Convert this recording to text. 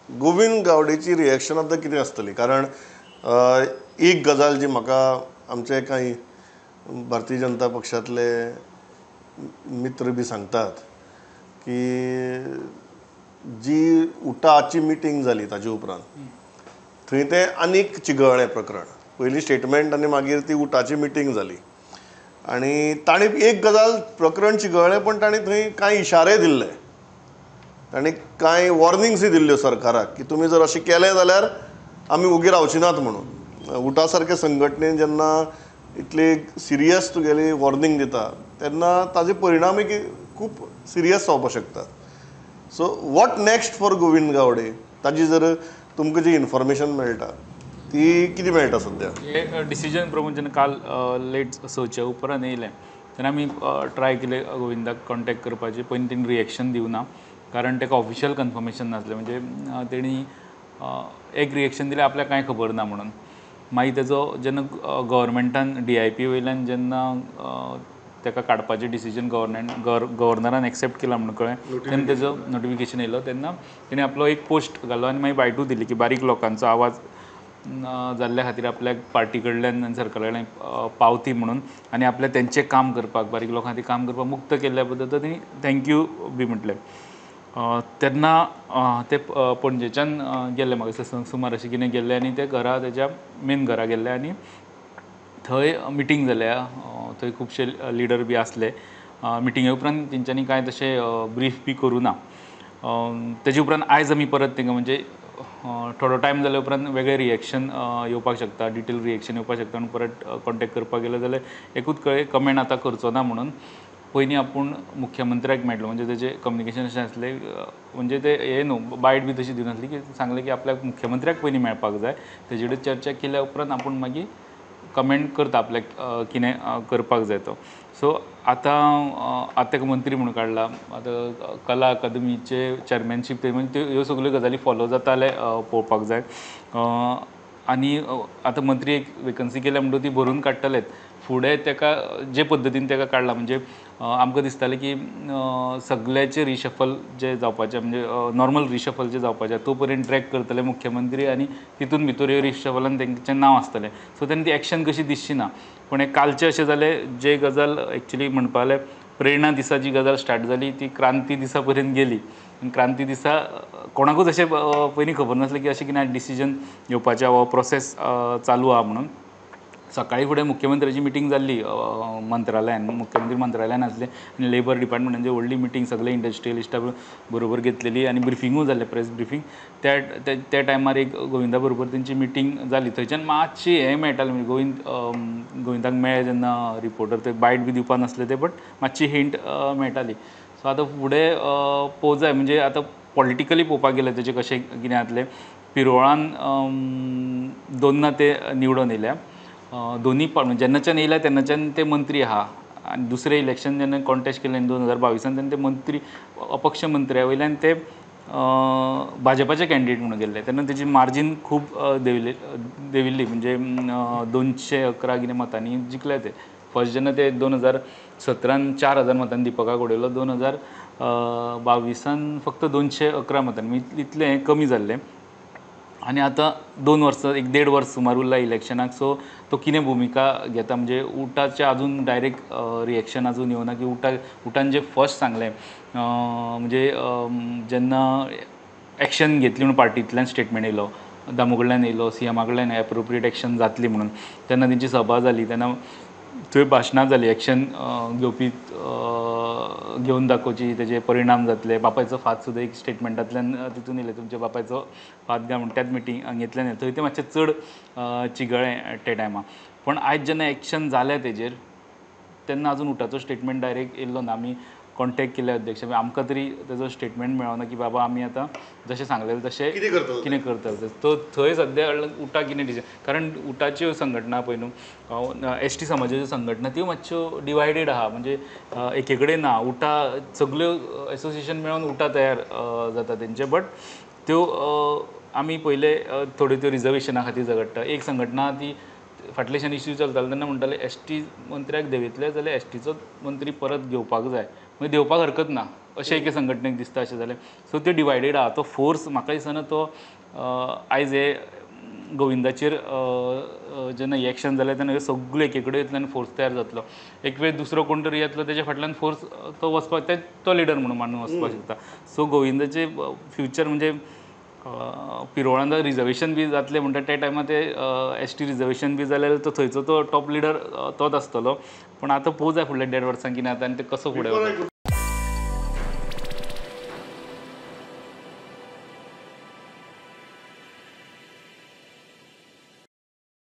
Govind गावडेची reaction आतां कितें आसतली? कारण एक गजाल जी म्हाका आमचे कांय भारतीय जनता पक्षांतले मित्र बी सांगतात की जी उटाची मिटींग जाली ताजे उपरांत थंय तें आनीक चिगळ्ळें प्रकरण. पयलीं स्टेटमेंट आनी मागीर ती उटाची मिटींग जाली आनी ताणें एक गजाल प्रकरण चिगळ्ळें, पण ताणें थंय कांय इशारे दिल्ले. ताणें कांय वॉर्निंग्सूय दिल्ल्यो सरकाराक की तुमी जर अशें केलें जाल्यार आमी ओगी रावची नात म्हणून. उटा सारके संघटनेन जेन्ना इतली सिरियस तुगेली वॉर्निंग दिता तेन्ना ताजे परिणामय खूब सिरियस जावपाक शकतात. So what next for Govind Gawade? ताजी जर तुमकां जी इन्फॉर्मेशन मेळटा ती कितें मेळटा सद्या? हे डिसिजन प्रमोद जेन्ना काल लेट सच्या उपरांत येयलें तेन्ना आमी ट्राय केले गोविंदाक कॉन्टॅक्ट करपाचें. पयलीं तेणी रिएक्शन दिवना कारण ताका ऑफिशियल कन्फर्मेशन नासलें. म्हणजे तेणी एक रिएक्शन दिलें आपल्याक कांय खबर ना म्हणून. मागीर तेजो जेन्ना गव्हर्मेंटान DIP वयल्यान जेन्ना ताका काडपाचें डिसिजन गव्हर्नरान एक्सेप्ट केला म्हणून कळ्ळें, तेन्ना तेजो नोटिफिकेशन येयलो. तेन्ना तेणी आपलो एक पोस्ट घालो आनी मागीर बायटूय दिली की बारीक लोकांचो आवाज जाल्ल्या खातीर आपल्याक पार्टी कडल्यान आनी सरकारा कडल्यान पावती म्हणून आनी आपल्या तेंचें काम करपाक बारीक लोकां खातीर काम करपाक मुक्त केल्ल्या बद्दल तेणी थँक्यू बी म्हटलें. तेन्ना ते पणजेच्यान गेल्ले म्हाका दिसता सुमार अशें कितें गेल्ले आनी ते घरा तेज्या मेन घरा गेल्ले आनी थंय मिटींग जाल्या. थंय खुबशे लिडर बी आसले. मिटिंगे उपरांत तेंच्यांनी कांय तशें ब्रीफ बी करूं ना. तेजे उपरांत आयज आमी परत तेंकां म्हणजे थोडो टायम जाल्या उपरांत वेगळें रिएक्शन येवपाक शकता, डिटेल रिएक्शन येवपाक शकता आनी परत कॉन्टॅक्ट करपाक गेलो जाल्यार एकूच कळ्ळें कमेंट आतां करचो ना म्हणून. पयलीं आपूण मुख्यमंत्र्याक मेळटलो म्हणजे तेजें कम्युनिकेशन अशें आसलें म्हणजे ते हे न्हू बायट बी तशी दिनासली की सांगलें की आपल्याक मुख्यमंत्र्याक पयलीं मेळपाक जाय. तेजे कडेन चर्चा केल्या उपरांत आपूण मागीर कमेंट करता आपल्याक कितें करपाक जाय तो. सो आतां ताका मंत्री म्हणून काडला. आतां कला अकादमीचे चॅरमॅनशीप ते म्हणजे ह्यो सगल्यो गजाली फॉलो जाता जाल्यार पळोवपाक जाय. आनी आतां मंत्री एक वेकन्सी केल्या म्हणटूच ती भरून काडटलेच. फुडें ताका जे पद्दतीन ताका काडला म्हणजे आमकां दिसतालें की सगळ्याचें रिशफल जे जावपाचें म्हणजे नॉर्मल रिशफल जे जावपाचें तो पर्यंत ट्रॅक करतले मुख्यमंत्री आनी तितून भितर ह्यो रिशफलान तेंचें नांव आसतलें. सो तेन्ना ती एक्शन कशी दिसची ना. पूण एक कालचें अशें जालें जे गजाल एक्चुली म्हणपा लागलें प्रेरणा दिसा जी गजाल स्टार्ट जाली ती क्रांती दिसा पर्यंत गेली. क्रांती दिसा कोणाकूच अशें पयलीं खबर नासलें की अशें कितें डिसिजन घेवपाचें हो प्रोसेस चालू आहा म्हणून. सकाळी फुडें मुख्यमंत्र्याची मिटींग जाल्ली मंत्रालयान. मुख्यमंत्री मंत्रालयान आसले आनी लेबर डिपार्टमेंटाची व्हडली मिटींग सगळे इंडस्ट्रियलिस्टां बरोबर घेतलेली आनी ब्रिफिंगूय जाल्लें प्रेस ब्रिफींग. त्या टायमार एक गोविंदा बरोबर तेंची मिटींग जाली. थंयच्यान मातशी हें मेळटालें म्हणजे गोविंदाक मेळ्ळे जेन्ना रिपोर्टर ते बायट बी दिवपा नासले ते बट मातशी हिंट मेळटाली. सो आतां फुडें पळोवंक जाय म्हणजे आतां पॉलिटिकली पळोवपाक गेल्यार तेजें कशें कितें जातलें. पिरोळान दोनदा ते निवडून येयल्या. दोनी जेन्नाच्यान येयल्या तेन्नाच्यान ते मंत्री आहा आनी दुसरें इलेक्शन जेन्ना कॉन्टेस्ट केलें 2022 तेन्ना ते मंत्री अपक्ष मंत्र्या वयल्यान ते भाजपाचे कॅन्डिडेट म्हणून गेल्ले. तेन्ना तेजी मार्जीन खूब देंविल्ली म्हणजे 211 कितें मतांनी जिखले ते. फर्स्ट जेन्ना ते 2017 4000 मतांनी दिपकाक उडयलो 2022 फक्त 211 मतांनी इतलें कमी जाल्लें. आनी आतां 2 वर्सां 1.5 वर्स सुमार उरला इलेक्शनाक. सो तो कितें भुमिका घेता म्हणजे उटाचें आजून डायरेक्ट रिएक्शन आजून येवना की उटान जें फर्स्ट सांगलें म्हणजे जेन्ना एक्शन घेतली म्हणून पार्टींतल्यान स्टेटमेंट येयलो दामू कडल्यान येयलो CMा कडल्यान एप्रोप्रिएट एक्शन जातली म्हणून. तेन्ना तेंची सभा जाली तेन्ना थंय भाशणां जालीं एक्शन घेवपी घेवन दाखोवची तेजे परिणाम जातले. बापायचो फात सुद्दां एक स्टेटमेंटांतल्यान तितून येयलें तुमच्या बापायचो फात घा म्हणून त्याच मिटिंगेंतल्यान थंय तें मातशें चड चिगळ्ळें त्या टायमार. पण आयज जेन्ना एक्शन जालें तेजेर तेन्ना आजून उटाचो स्टेटमेंट डायरेक्ट येयल्लो ना. आमी कॉन्टॅक्ट केले अध्यक्ष आमकां तरी तेजो स्टेटमेंट मेळोना की बाबा आमी आतां जशें सांगलेलें तशें कितें करतले. तो थंय सद्या उटा कितें डिसिजन कारण उटाच्यो संघटना पळय न्हू ST समाजाच्यो संघटना त्यो मातश्यो डिवायडेड आहा. म्हणजे एके कडेन ना. उटा सगल्यो एसोसिएशन मेळोन उटा तयार जाता तेंचे बट त्यो आमी पयले थोड्यो त्यो रिजर्वेशना खातीर झगडटा. एक संघटना ती फाटलेच्यान इश्यू चलताले तेन्ना म्हणटाले ST मंत्र्याक देंवयतले जाल्यार STचोच मंत्री परत घेवपाक जाय. म्हणजे देंवपाक हरकत ना अशें एके संघटनेक दिसता अशें जालें. सो त्यो डिवायडेड आहा. तो फोर्स म्हाका दिसना तो आयज हे गोविंदाचेर जेन्ना इलेक्शन जालें तेन्ना सगळ्यो एके कडेन येतलो आनी फोर्स तयार जातलो. एक वेळ दुसरो कोण तरी येतलो तेच्या फाटल्यान फोर्स तो वचपाक तो लिडर म्हणून मानून वचपाक शकता. सो गोविंदाचे फ्युचर म्हणजे पिरोळान रिजर्वेशन बी जातलें म्हणटा त्या टायमार ते ST रिजर्वेशन बी जाल्यार तो थंयचो तो टॉप लिडर तोच आसतलो. पूण आतां पळोवंक जाय फुडल्या 1.5 वर्सां कितें जाता आनी ते कसो फुडें वता.